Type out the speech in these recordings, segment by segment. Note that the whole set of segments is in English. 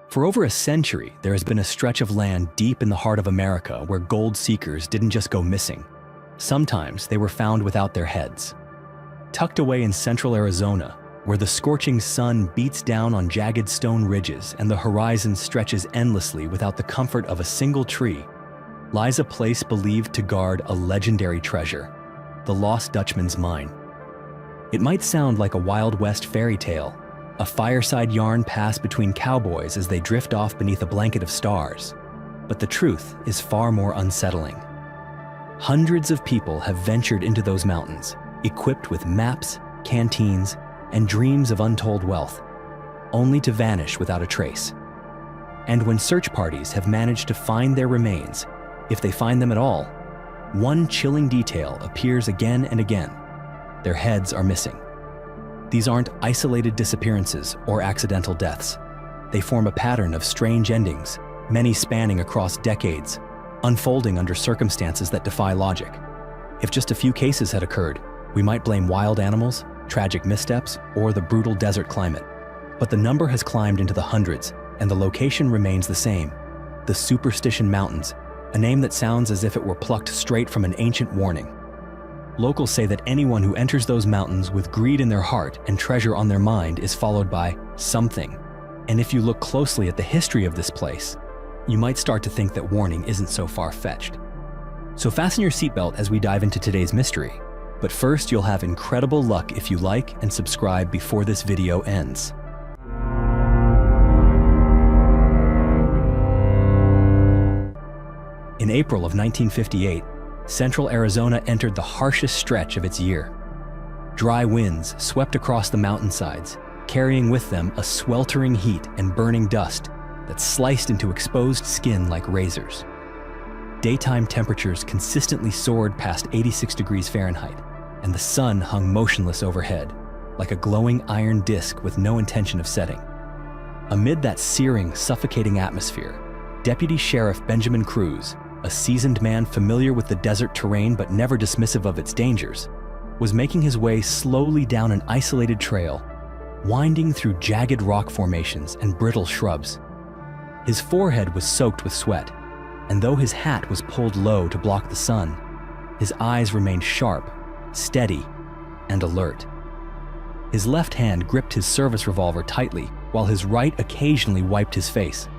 For over a century, there has been a stretch of land deep in the heart of America where gold seekers didn't just go missing. Sometimes they were found without their heads. Tucked away in central Arizona, where the scorching sun beats down on jagged stone ridges and the horizon stretches endlessly without the comfort of a single tree, lies a place believed to guard a legendary treasure, the lost Dutchman's mine. It might sound like a Wild West fairy tale, a fireside yarn passed between cowboys as they drift off beneath a blanket of stars, but the truth is far more unsettling. Hundreds of people have ventured into those mountains, equipped with maps, canteens, and dreams of untold wealth, only to vanish without a trace. And when search parties have managed to find their remains, if they find them at all, one chilling detail appears again and again: their heads are missing. These aren't isolated disappearances or accidental deaths. They form a pattern of strange endings, many spanning across decades, unfolding under circumstances that defy logic. If just a few cases had occurred, we might blame wild animals, tragic missteps, or the brutal desert climate. But the number has climbed into the hundreds, and the location remains the same: the Superstition Mountains, a name that sounds as if it were plucked straight from an ancient warning. Locals say that anyone who enters those mountains with greed in their heart and treasure on their mind is followed by something. And if you look closely at the history of this place, you might start to think that warning isn't so far-fetched. So fasten your seatbelt as we dive into today's mystery. But first, you'll have incredible luck if you like and subscribe before this video ends. In April of 1958, central Arizona entered the harshest stretch of its year. Dry winds swept across the mountainsides, carrying with them a sweltering heat and burning dust that sliced into exposed skin like razors. Daytime temperatures consistently soared past 86 degrees Fahrenheit, and the sun hung motionless overhead, like a glowing iron disc with no intention of setting. Amid that searing, suffocating atmosphere, Deputy Sheriff Benjamin Cruz, a seasoned man familiar with the desert terrain but never dismissive of its dangers, was making his way slowly down an isolated trail, winding through jagged rock formations and brittle shrubs. His forehead was soaked with sweat, and though his hat was pulled low to block the sun, his eyes remained sharp, steady, and alert. His left hand gripped his service revolver tightly, while his right occasionally wiped his face,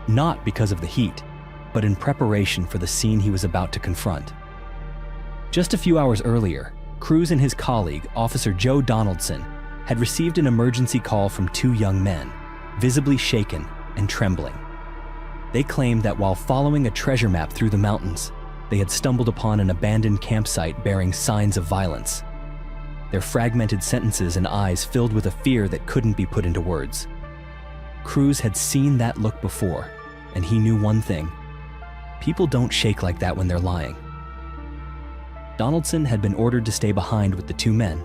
not because of the heat, but in preparation for the scene he was about to confront. Just a few hours earlier, Cruz and his colleague, Officer Joe Donaldson, had received an emergency call from two young men, visibly shaken and trembling. They claimed that while following a treasure map through the mountains, they had stumbled upon an abandoned campsite bearing signs of violence. Their fragmented sentences and eyes filled with a fear that couldn't be put into words. Cruz had seen that look before, and he knew one thing: people don't shake like that when they're lying. Donaldson had been ordered to stay behind with the two men,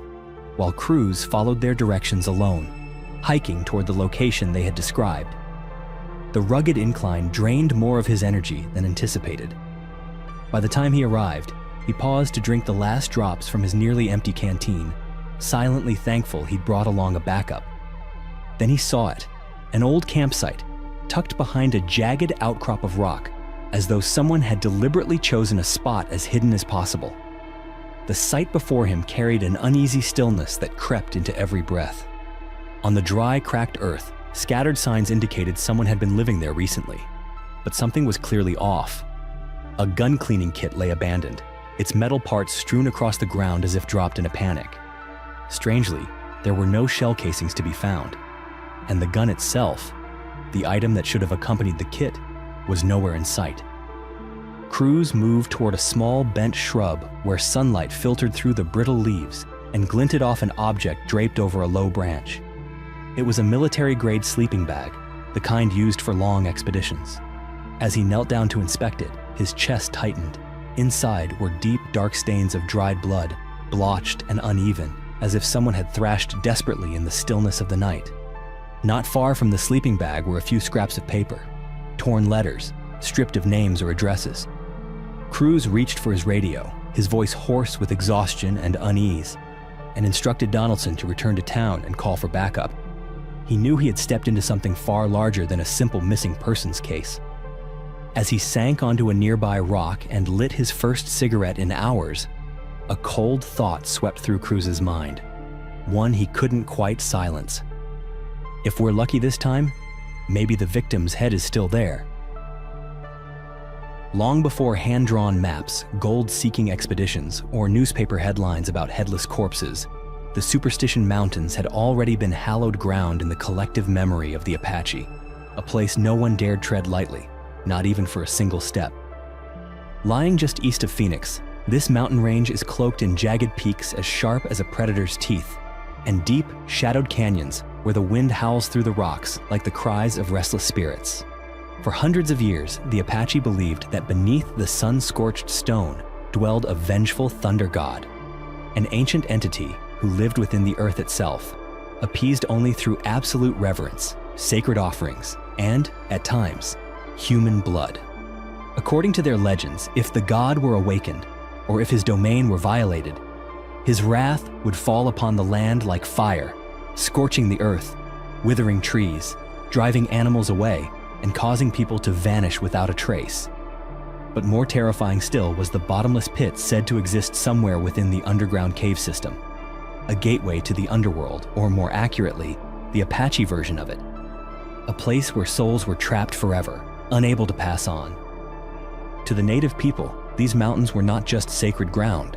while Cruz followed their directions alone, hiking toward the location they had described. The rugged incline drained more of his energy than anticipated. By the time he arrived, he paused to drink the last drops from his nearly empty canteen, silently thankful he'd brought along a backup. Then he saw it, an old campsite, tucked behind a jagged outcrop of rock, as though someone had deliberately chosen a spot as hidden as possible. The sight before him carried an uneasy stillness that crept into every breath. On the dry, cracked earth, scattered signs indicated someone had been living there recently, but something was clearly off. A gun cleaning kit lay abandoned, its metal parts strewn across the ground as if dropped in a panic. Strangely, there were no shell casings to be found, and the gun itself, the item that should have accompanied the kit, was nowhere in sight. Cruz moved toward a small bent shrub where sunlight filtered through the brittle leaves and glinted off an object draped over a low branch. It was a military-grade sleeping bag, the kind used for long expeditions. As he knelt down to inspect it, his chest tightened. Inside were deep, dark stains of dried blood, blotched and uneven, as if someone had thrashed desperately in the stillness of the night. Not far from the sleeping bag were a few scraps of paper, torn letters, stripped of names or addresses. Cruz reached for his radio, his voice hoarse with exhaustion and unease, and instructed Donaldson to return to town and call for backup. He knew he had stepped into something far larger than a simple missing persons case. As he sank onto a nearby rock and lit his first cigarette in hours, a cold thought swept through Cruz's mind, one he couldn't quite silence. If we're lucky this time, maybe the victim's head is still there. Long before hand-drawn maps, gold-seeking expeditions, or newspaper headlines about headless corpses, the Superstition Mountains had already been hallowed ground in the collective memory of the Apache, a place no one dared tread lightly, not even for a single step. Lying just east of Phoenix, this mountain range is cloaked in jagged peaks as sharp as a predator's teeth, and deep, shadowed canyons where the wind howls through the rocks like the cries of restless spirits. For hundreds of years, the Apache believed that beneath the sun-scorched stone dwelled a vengeful thunder god, an ancient entity who lived within the earth itself, appeased only through absolute reverence, sacred offerings, and, at times, human blood. According to their legends, if the god were awakened, or if his domain were violated, his wrath would fall upon the land like fire, scorching the earth, withering trees, driving animals away, and causing people to vanish without a trace. But more terrifying still was the bottomless pit said to exist somewhere within the underground cave system, a gateway to the underworld, or more accurately, the Apache version of it, a place where souls were trapped forever, unable to pass on. To the native people, these mountains were not just sacred ground.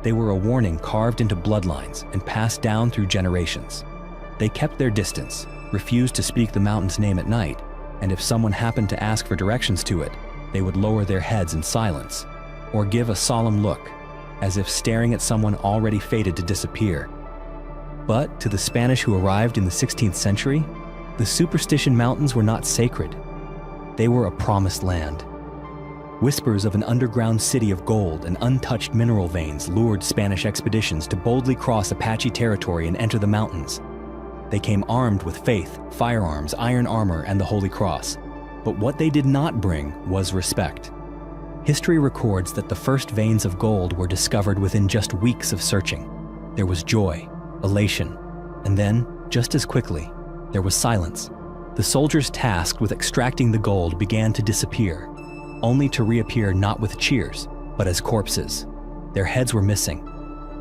They were a warning carved into bloodlines and passed down through generations. They kept their distance, refused to speak the mountain's name at night, and if someone happened to ask for directions to it, they would lower their heads in silence, or give a solemn look, as if staring at someone already fated to disappear. But to the Spanish who arrived in the 16th century, the Superstition Mountains were not sacred. They were a promised land. Whispers of an underground city of gold and untouched mineral veins lured Spanish expeditions to boldly cross Apache territory and enter the mountains. They came armed with faith, firearms, iron armor, and the Holy Cross. But what they did not bring was respect. History records that the first veins of gold were discovered within just weeks of searching. There was joy, elation, and then, just as quickly, there was silence. The soldiers tasked with extracting the gold began to disappear, only to reappear not with cheers, but as corpses. Their heads were missing,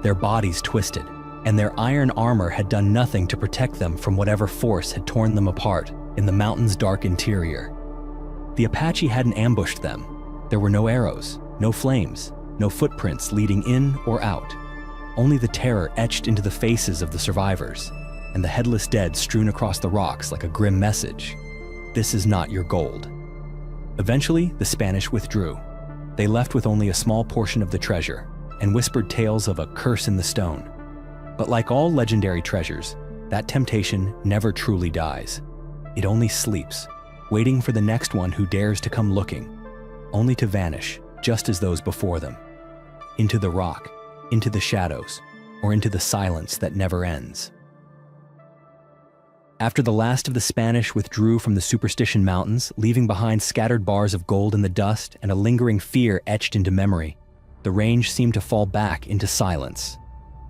their bodies twisted, and their iron armor had done nothing to protect them from whatever force had torn them apart in the mountain's dark interior. The Apache hadn't ambushed them. There were no arrows, no flames, no footprints leading in or out. Only the terror etched into the faces of the survivors, and the headless dead strewn across the rocks like a grim message. This is not your gold. Eventually, the Spanish withdrew. They left with only a small portion of the treasure, and whispered tales of a curse in the stone. But like all legendary treasures, that temptation never truly dies. It only sleeps, waiting for the next one who dares to come looking, only to vanish, just as those before them. Into the rock, into the shadows, or into the silence that never ends. After the last of the Spanish withdrew from the Superstition Mountains, leaving behind scattered bars of gold in the dust and a lingering fear etched into memory, the range seemed to fall back into silence.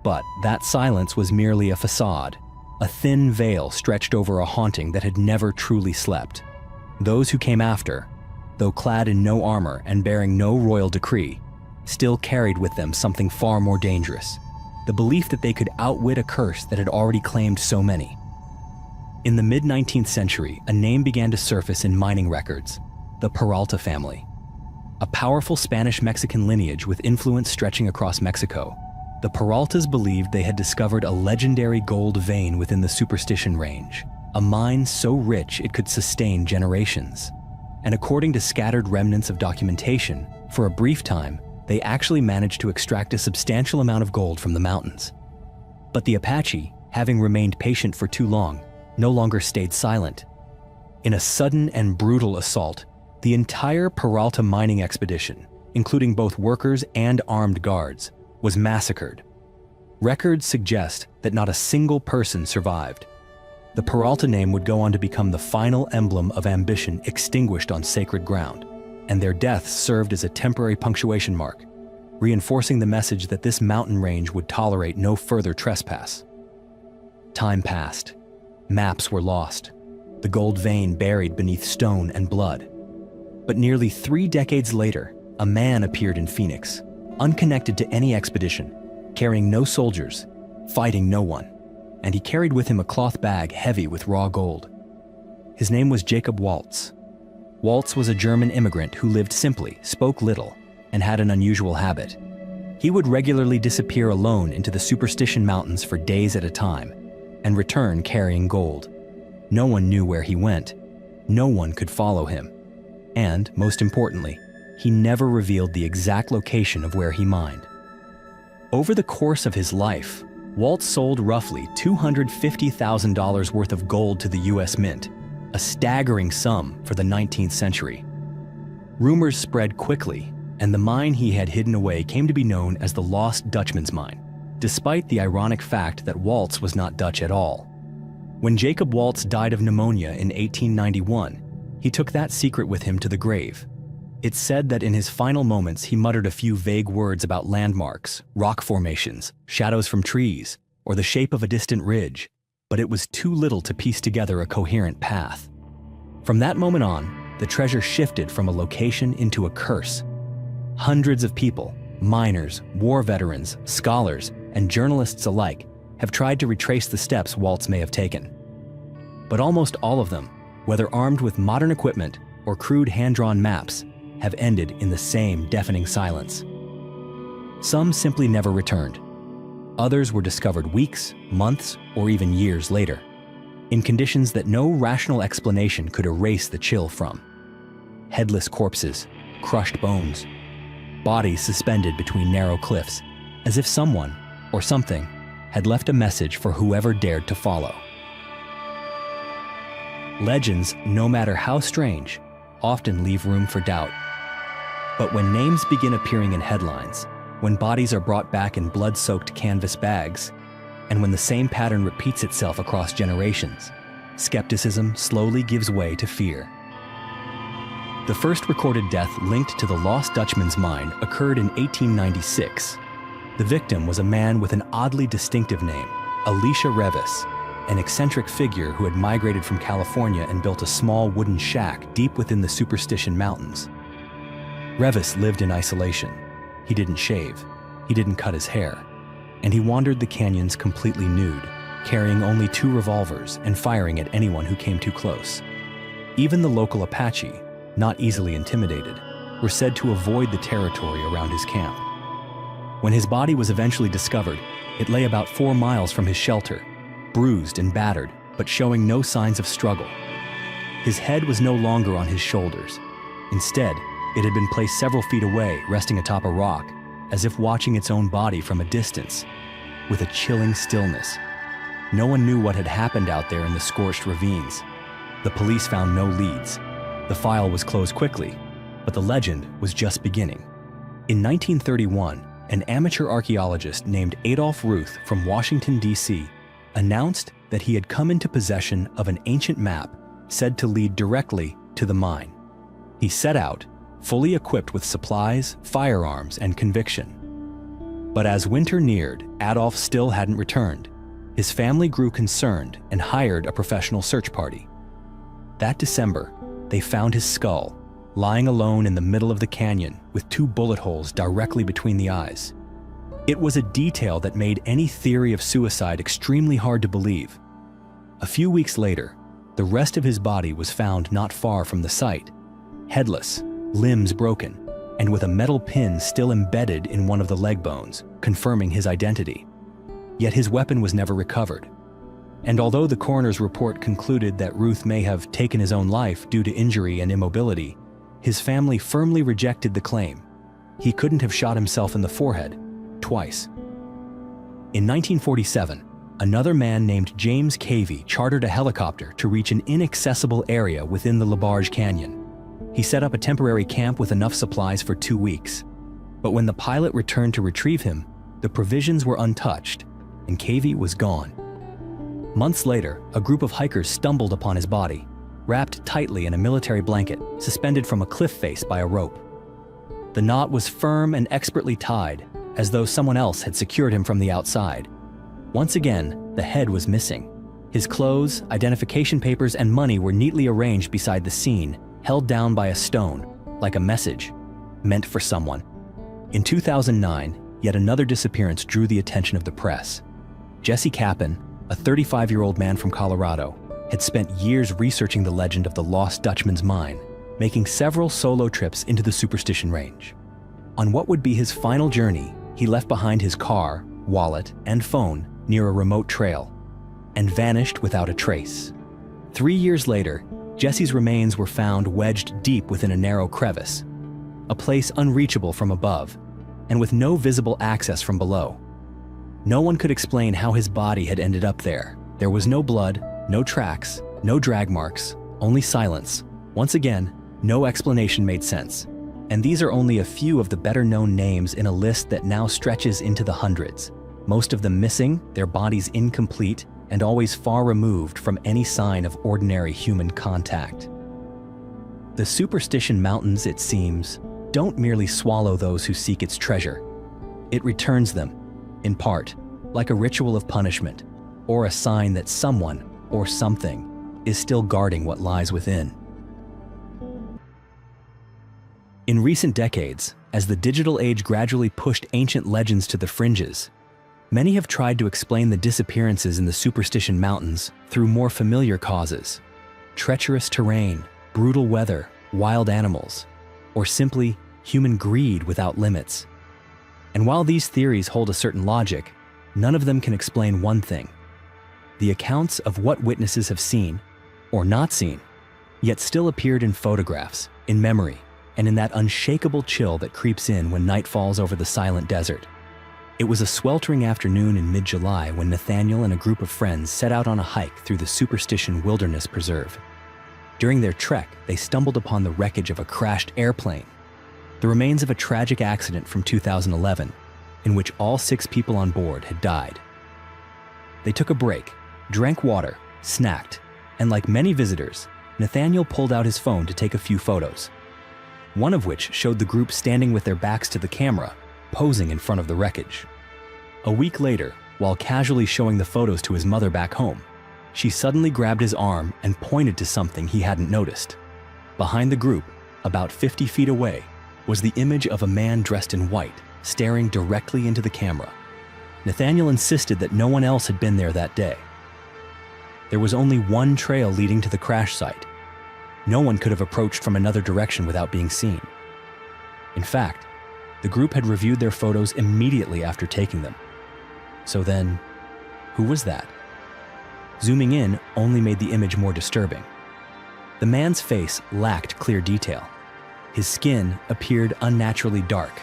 But that silence was merely a facade, a thin veil stretched over a haunting that had never truly slept. Those who came after, though clad in no armor and bearing no royal decree, still carried with them something far more dangerous, the belief that they could outwit a curse that had already claimed so many. In the mid-19th century, a name began to surface in mining records, the Peralta family. A powerful Spanish-Mexican lineage with influence stretching across Mexico, the Peraltas believed they had discovered a legendary gold vein within the Superstition Range, a mine so rich it could sustain generations. And according to scattered remnants of documentation, for a brief time, they actually managed to extract a substantial amount of gold from the mountains. But the Apache, having remained patient for too long, no longer stayed silent. In a sudden and brutal assault, the entire Peralta mining expedition, including both workers and armed guards, was massacred. Records suggest that not a single person survived. The Peralta name would go on to become the final emblem of ambition extinguished on sacred ground, and their deaths served as a temporary punctuation mark, reinforcing the message that this mountain range would tolerate no further trespass. Time passed. Maps were lost, the gold vein buried beneath stone and blood. But nearly 3 decades later, a man appeared in Phoenix, unconnected to any expedition, carrying no soldiers, fighting no one, and he carried with him a cloth bag heavy with raw gold. His name was Jacob Waltz. Waltz was a German immigrant who lived simply, spoke little, and had an unusual habit. He would regularly disappear alone into the Superstition Mountains for days at a time and return carrying gold. No one knew where he went. No one could follow him. And, most importantly, he never revealed the exact location of where he mined. Over the course of his life, Waltz sold roughly $250,000 worth of gold to the U.S. Mint, a staggering sum for the 19th century. Rumors spread quickly, and the mine he had hidden away came to be known as the Lost Dutchman's Mine, despite the ironic fact that Waltz was not Dutch at all. When Jacob Waltz died of pneumonia in 1891, he took that secret with him to the grave. It's said that in his final moments he muttered a few vague words about landmarks, rock formations, shadows from trees, or the shape of a distant ridge, but it was too little to piece together a coherent path. From that moment on, the treasure shifted from a location into a curse. Hundreds of people, miners, war veterans, scholars, and journalists alike, have tried to retrace the steps Waltz may have taken. But almost all of them, whether armed with modern equipment or crude hand-drawn maps, have ended in the same deafening silence. Some simply never returned. Others were discovered weeks, months, or even years later, in conditions that no rational explanation could erase the chill from. Headless corpses, crushed bones, bodies suspended between narrow cliffs, as if someone, or something, had left a message for whoever dared to follow. Legends, no matter how strange, often leave room for doubt. But when names begin appearing in headlines, when bodies are brought back in blood-soaked canvas bags, and when the same pattern repeats itself across generations, skepticism slowly gives way to fear. The first recorded death linked to the Lost Dutchman's Mine occurred in 1896. The victim was a man with an oddly distinctive name, Elisha Revis, an eccentric figure who had migrated from California and built a small wooden shack deep within the Superstition Mountains. Revis lived in isolation. He didn't shave, he didn't cut his hair, and he wandered the canyons completely nude, carrying only 2 revolvers and firing at anyone who came too close. Even the local Apache, not easily intimidated, were said to avoid the territory around his camp. When his body was eventually discovered, it lay about 4 miles from his shelter, bruised and battered, but showing no signs of struggle. His head was no longer on his shoulders. Instead, it had been placed several feet away, resting atop a rock, as if watching its own body from a distance, with a chilling stillness. No one knew what had happened out there in the scorched ravines. The police found no leads. The file was closed quickly, but the legend was just beginning. In 1931, an amateur archaeologist named Adolf Ruth from Washington, D.C., announced that he had come into possession of an ancient map said to lead directly to the mine. He set out, fully equipped with supplies, firearms, and conviction. But as winter neared, Adolf still hadn't returned. His family grew concerned and hired a professional search party. That December, they found his skull, lying alone in the middle of the canyon with 2 bullet holes directly between the eyes. It was a detail that made any theory of suicide extremely hard to believe. A few weeks later, the rest of his body was found not far from the site, headless, limbs broken, and with a metal pin still embedded in one of the leg bones, confirming his identity. Yet his weapon was never recovered. And although the coroner's report concluded that Ruth may have taken his own life due to injury and immobility, his family firmly rejected the claim. He couldn't have shot himself in the forehead twice. In 1947, another man named James Cavey chartered a helicopter to reach an inaccessible area within the LaBarge Canyon. He set up a temporary camp with enough supplies for 2 weeks. But when the pilot returned to retrieve him, the provisions were untouched, and Cavey was gone. Months later, a group of hikers stumbled upon his body, wrapped tightly in a military blanket, suspended from a cliff face by a rope. The knot was firm and expertly tied, as though someone else had secured him from the outside. Once again, the head was missing. His clothes, identification papers, and money were neatly arranged beside the scene, held down by a stone, like a message, meant for someone. In 2009, yet another disappearance drew the attention of the press. Jesse Kappen, a 35-year-old man from Colorado, had spent years researching the legend of the lost Dutchman's mine, making several solo trips into the Superstition Range. On what would be his final journey, he left behind his car, wallet, and phone near a remote trail, and vanished without a trace. 3 years later, Jesse's remains were found wedged deep within a narrow crevice, a place unreachable from above, and with no visible access from below. No one could explain how his body had ended up there. There was no blood, no tracks, no drag marks, only silence. Once again, no explanation made sense. And these are only a few of the better-known names in a list that now stretches into the hundreds. Most of them missing, their bodies incomplete, and always far removed from any sign of ordinary human contact. The Superstition Mountains, it seems, don't merely swallow those who seek its treasure. It returns them, in part, like a ritual of punishment, or a sign that someone or something is still guarding what lies within. In recent decades, as the digital age gradually pushed ancient legends to the fringes, many have tried to explain the disappearances in the Superstition Mountains through more familiar causes: treacherous terrain, brutal weather, wild animals, or simply human greed without limits. And while these theories hold a certain logic, none of them can explain one thing: the accounts of what witnesses have seen, or not seen, yet still appeared in photographs, in memory, and in that unshakable chill that creeps in when night falls over the silent desert. It was a sweltering afternoon in mid-July when Nathaniel and a group of friends set out on a hike through the Superstition Wilderness Preserve. During their trek, they stumbled upon the wreckage of a crashed airplane, the remains of a tragic accident from 2011, in which all 6 people on board had died. They took a break, drank water, snacked, and like many visitors, Nathaniel pulled out his phone to take a few photos, one of which showed the group standing with their backs to the camera, posing in front of the wreckage. A week later, while casually showing the photos to his mother back home, she suddenly grabbed his arm and pointed to something he hadn't noticed. Behind the group, about 50 feet away, was the image of a man dressed in white, staring directly into the camera. Nathaniel insisted that no one else had been there that day. There was only one trail leading to the crash site. No one could have approached from another direction without being seen. In fact, the group had reviewed their photos immediately after taking them. So then, who was that? Zooming in only made the image more disturbing. The man's face lacked clear detail. His skin appeared unnaturally dark,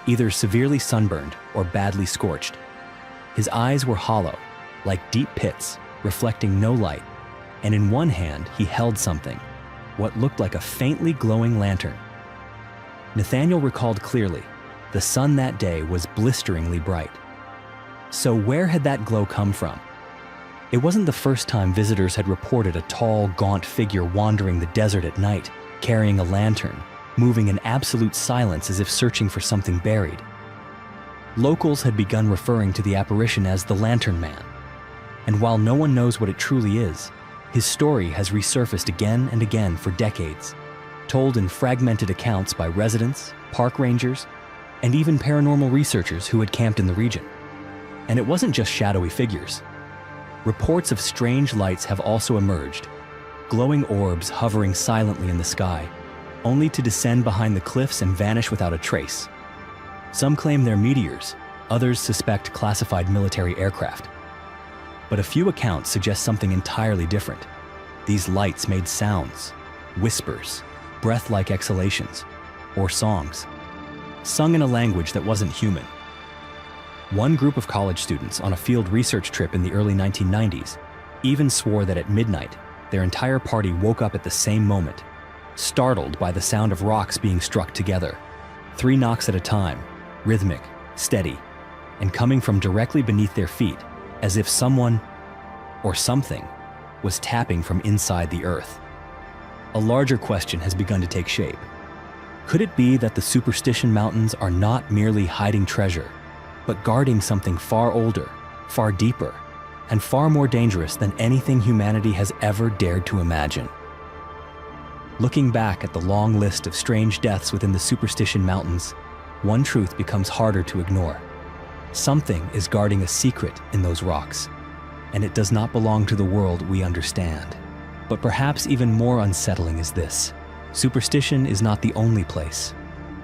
either severely sunburned or badly scorched. His eyes were hollow, like deep pits, reflecting no light, and in one hand he held something, what looked like a faintly glowing lantern. Nathaniel recalled clearly, the sun that day was blisteringly bright. So where had that glow come from? It wasn't the first time visitors had reported a tall, gaunt figure wandering the desert at night, carrying a lantern, moving in absolute silence as if searching for something buried. Locals had begun referring to the apparition as the Lantern Man. And while no one knows what it truly is, his story has resurfaced again and again for decades, told in fragmented accounts by residents, park rangers, and even paranormal researchers who had camped in the region. And it wasn't just shadowy figures. Reports of strange lights have also emerged, glowing orbs hovering silently in the sky, only to descend behind the cliffs and vanish without a trace. Some claim they're meteors, others suspect classified military aircraft. But a few accounts suggest something entirely different. These lights made sounds, whispers, breath-like exhalations, or songs, sung in a language that wasn't human. One group of college students on a field research trip in the early 1990s even swore that at midnight, their entire party woke up at the same moment, startled by the sound of rocks being struck together, 3 knocks at a time, rhythmic, steady, and coming from directly beneath their feet, as if someone, or something, was tapping from inside the earth. A larger question has begun to take shape. Could it be that the Superstition Mountains are not merely hiding treasure, but guarding something far older, far deeper, and far more dangerous than anything humanity has ever dared to imagine. Looking back at the long list of strange deaths within the Superstition Mountains, one truth becomes harder to ignore. Something is guarding a secret in those rocks, and it does not belong to the world we understand. But perhaps even more unsettling is this: superstition is not the only place.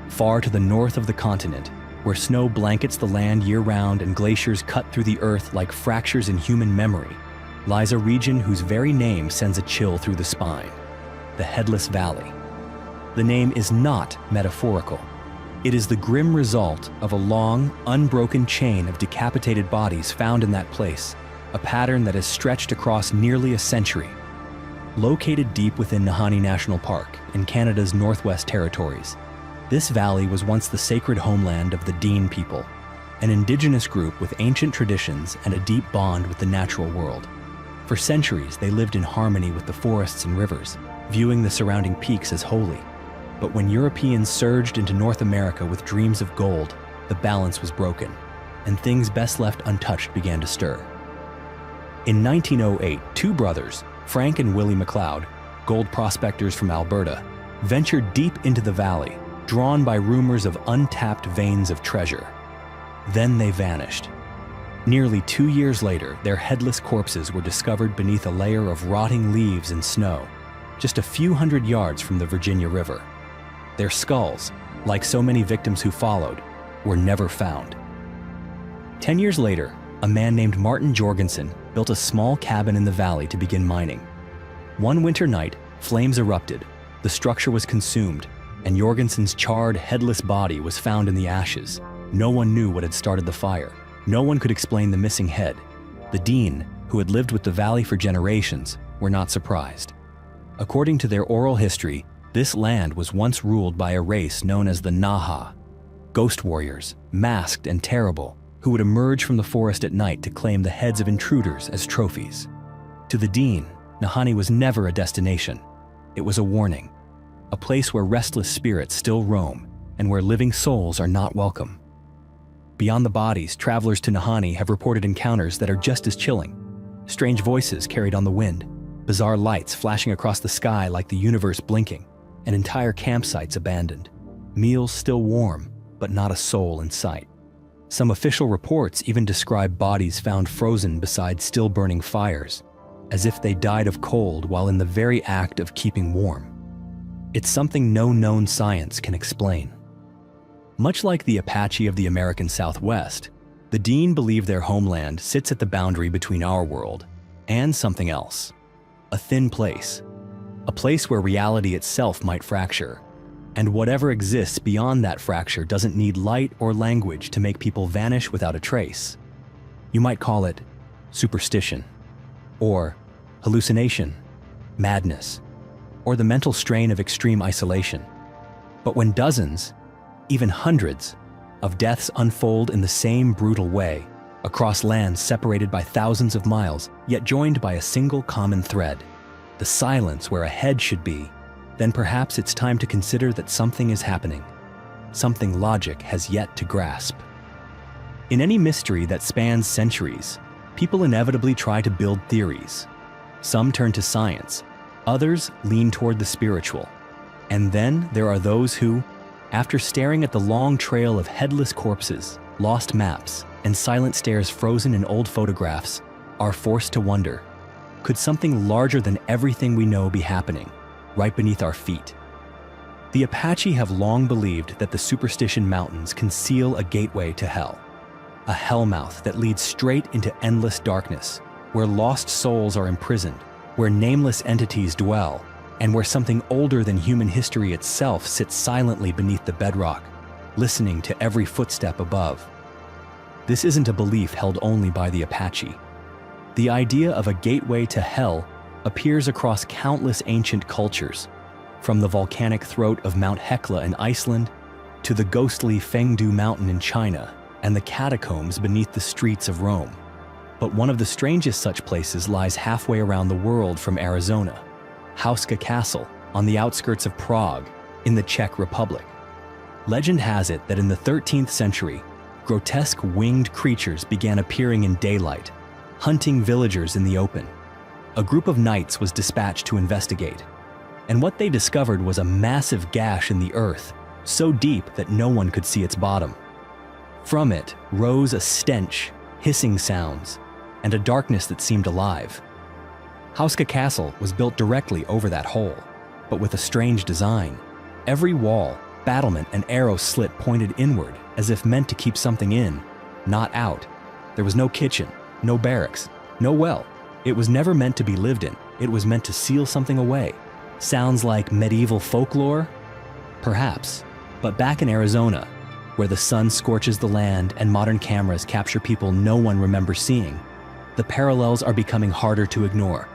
Far to the north of the continent, where snow blankets the land year-round and glaciers cut through the earth like fractures in human memory, lies a region whose very name sends a chill through the spine: the Headless Valley. The name is not metaphorical. It is the grim result of a long, unbroken chain of decapitated bodies found in that place, a pattern that has stretched across nearly a century. Located deep within Nahanni National Park in Canada's Northwest Territories, this valley was once the sacred homeland of the Dean people, an indigenous group with ancient traditions and a deep bond with the natural world. For centuries, they lived in harmony with the forests and rivers, viewing the surrounding peaks as holy. But when Europeans surged into North America with dreams of gold, the balance was broken, and things best left untouched began to stir. In 1908, two brothers, Frank and Willie McLeod, gold prospectors from Alberta, ventured deep into the valley, drawn by rumors of untapped veins of treasure. Then they vanished. Nearly 2 years later, their headless corpses were discovered beneath a layer of rotting leaves and snow, just a few hundred yards from the Virginia River. Their skulls, like so many victims who followed, were never found. 10 years later, a man named Martin Jorgensen built a small cabin in the valley to begin mining. One winter night, flames erupted, the structure was consumed, and Jorgensen's charred, headless body was found in the ashes. No one knew what had started the fire. No one could explain the missing head. The Dean, who had lived with the valley for generations, were not surprised. According to their oral history, this land was once ruled by a race known as the Naha, ghost warriors, masked and terrible, who would emerge from the forest at night to claim the heads of intruders as trophies. To the Dean, Nahanni was never a destination. It was a warning, a place where restless spirits still roam and where living souls are not welcome. Beyond the bodies, travelers to Nahanni have reported encounters that are just as chilling. Strange voices carried on the wind, bizarre lights flashing across the sky like the universe blinking, and entire campsites abandoned. Meals still warm, but not a soul in sight. Some official reports even describe bodies found frozen beside still burning fires, as if they died of cold while in the very act of keeping warm. It's something no known science can explain. Much like the Apache of the American Southwest, the Dean believe their homeland sits at the boundary between our world and something else. A thin place. A place where reality itself might fracture. And whatever exists beyond that fracture doesn't need light or language to make people vanish without a trace. You might call it superstition, or hallucination, madness, or the mental strain of extreme isolation. But when dozens, even hundreds, of deaths unfold in the same brutal way, across lands separated by thousands of miles, yet joined by a single common thread, the silence where a head should be, then perhaps it's time to consider that something is happening, something logic has yet to grasp. In any mystery that spans centuries, people inevitably try to build theories. Some turn to science, others lean toward the spiritual. And then there are those who, after staring at the long trail of headless corpses, lost maps, and silent stares frozen in old photographs, are forced to wonder, could something larger than everything we know be happening, right beneath our feet? The Apache have long believed that the Superstition Mountains conceal a gateway to hell, a hellmouth that leads straight into endless darkness, where lost souls are imprisoned, where nameless entities dwell, and where something older than human history itself sits silently beneath the bedrock, listening to every footstep above. This isn't a belief held only by the Apache. The idea of a gateway to hell appears across countless ancient cultures, from the volcanic throat of Mount Hekla in Iceland to the ghostly Fengdu Mountain in China and the catacombs beneath the streets of Rome. But one of the strangest such places lies halfway around the world from Arizona, Hauska Castle on the outskirts of Prague in the Czech Republic. Legend has it that in the 13th century, grotesque winged creatures began appearing in daylight, hunting villagers in the open. A group of knights was dispatched to investigate, and what they discovered was a massive gash in the earth, so deep that no one could see its bottom. From it rose a stench, hissing sounds, and a darkness that seemed alive. Hauska Castle was built directly over that hole, but with a strange design. Every wall, battlement, and arrow slit pointed inward, as if meant to keep something in, not out. There was no kitchen, no barracks, no well. It was never meant to be lived in. It was meant to seal something away. Sounds like medieval folklore? Perhaps. But back in Arizona, where the sun scorches the land and modern cameras capture people no one remembers seeing, the parallels are becoming harder to ignore.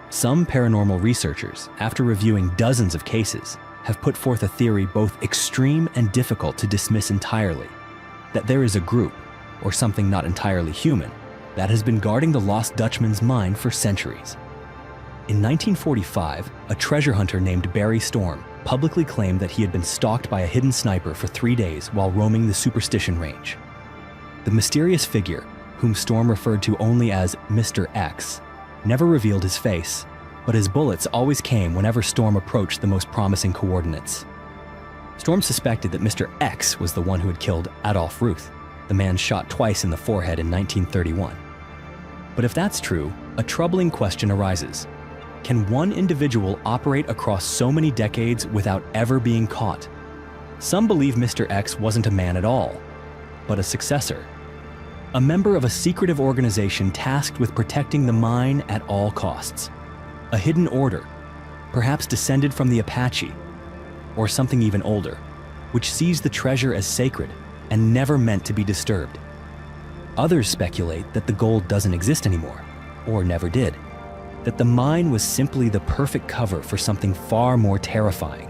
Some paranormal researchers, after reviewing dozens of cases, have put forth a theory both extreme and difficult to dismiss entirely, that there is a group, or something not entirely human, that has been guarding the lost Dutchman's mind for centuries. In 1945, a treasure hunter named Barry Storm publicly claimed that he had been stalked by a hidden sniper for 3 days while roaming the Superstition Range. The mysterious figure, whom Storm referred to only as Mr. X, never revealed his face, but his bullets always came whenever Storm approached the most promising coordinates. Storm suspected that Mr. X was the one who had killed Adolf Ruth, the man shot twice in the forehead in 1931. But if that's true, a troubling question arises. Can one individual operate across so many decades without ever being caught? Some believe Mr. X wasn't a man at all, but a successor. A member of a secretive organization tasked with protecting the mine at all costs. A hidden order, perhaps descended from the Apache, or something even older, which sees the treasure as sacred and never meant to be disturbed. Others speculate that the gold doesn't exist anymore, or never did, that the mine was simply the perfect cover for something far more terrifying,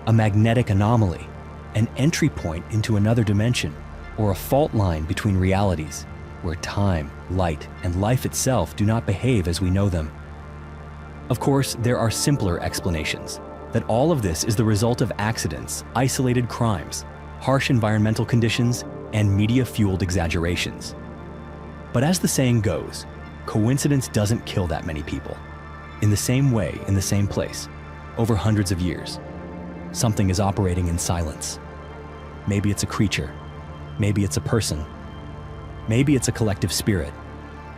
a magnetic anomaly, an entry point into another dimension, or a fault line between realities, where time, light, and life itself do not behave as we know them. Of course, there are simpler explanations, that all of this is the result of accidents, isolated crimes, harsh environmental conditions, and media-fueled exaggerations. But as the saying goes, coincidence doesn't kill that many people. In the same way, in the same place, over hundreds of years, something is operating in silence. Maybe it's a creature. Maybe it's a person. Maybe it's a collective spirit,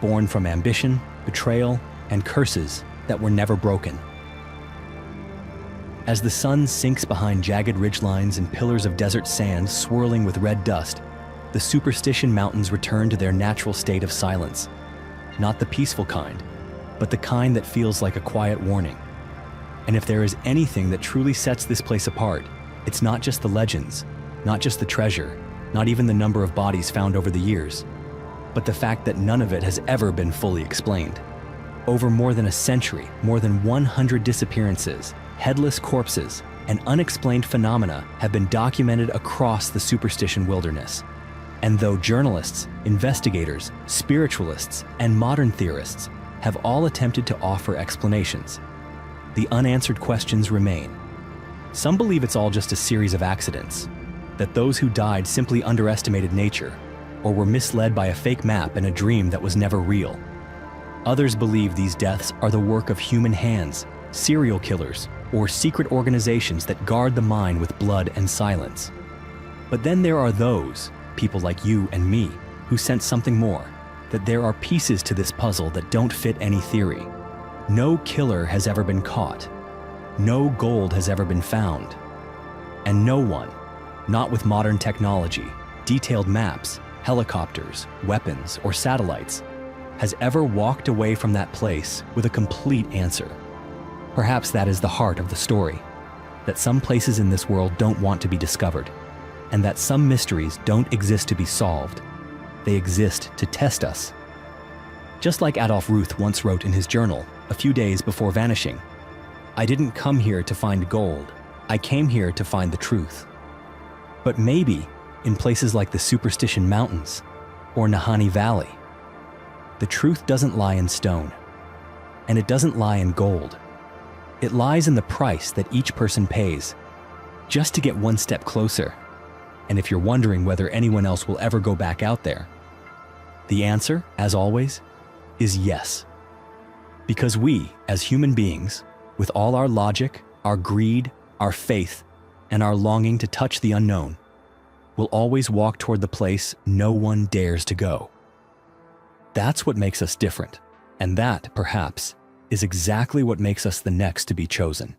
born from ambition, betrayal, and curses that were never broken. As the sun sinks behind jagged ridgelines and pillars of desert sand swirling with red dust, the Superstition Mountains return to their natural state of silence. Not the peaceful kind, but the kind that feels like a quiet warning. And if there is anything that truly sets this place apart, it's not just the legends, not just the treasure, not even the number of bodies found over the years, but the fact that none of it has ever been fully explained. Over more than a century, more than 100 disappearances, headless corpses, and unexplained phenomena have been documented across the Superstition wilderness. And though journalists, investigators, spiritualists, and modern theorists have all attempted to offer explanations, the unanswered questions remain. Some believe it's all just a series of accidents, that those who died simply underestimated nature, or were misled by a fake map in a dream that was never real. Others believe these deaths are the work of human hands, serial killers, or secret organizations that guard the mine with blood and silence. But then there are those, people like you and me, who sense something more, that there are pieces to this puzzle that don't fit any theory. No killer has ever been caught. No gold has ever been found. And no one, not with modern technology, detailed maps, helicopters, weapons, or satellites, has ever walked away from that place with a complete answer. Perhaps that is the heart of the story, that some places in this world don't want to be discovered, and that some mysteries don't exist to be solved. They exist to test us. Just like Adolf Ruth once wrote in his journal, a few days before vanishing, "I didn't come here to find gold. I came here to find the truth." But maybe, in places like the Superstition Mountains or Nahanni Valley, the truth doesn't lie in stone, and it doesn't lie in gold. It lies in the price that each person pays, just to get one step closer. And if you're wondering whether anyone else will ever go back out there, the answer, as always, is yes. Because we, as human beings, with all our logic, our greed, our faith, and our longing to touch the unknown, will always walk toward the place no one dares to go. That's what makes us different, and that, perhaps, is exactly what makes us the next to be chosen.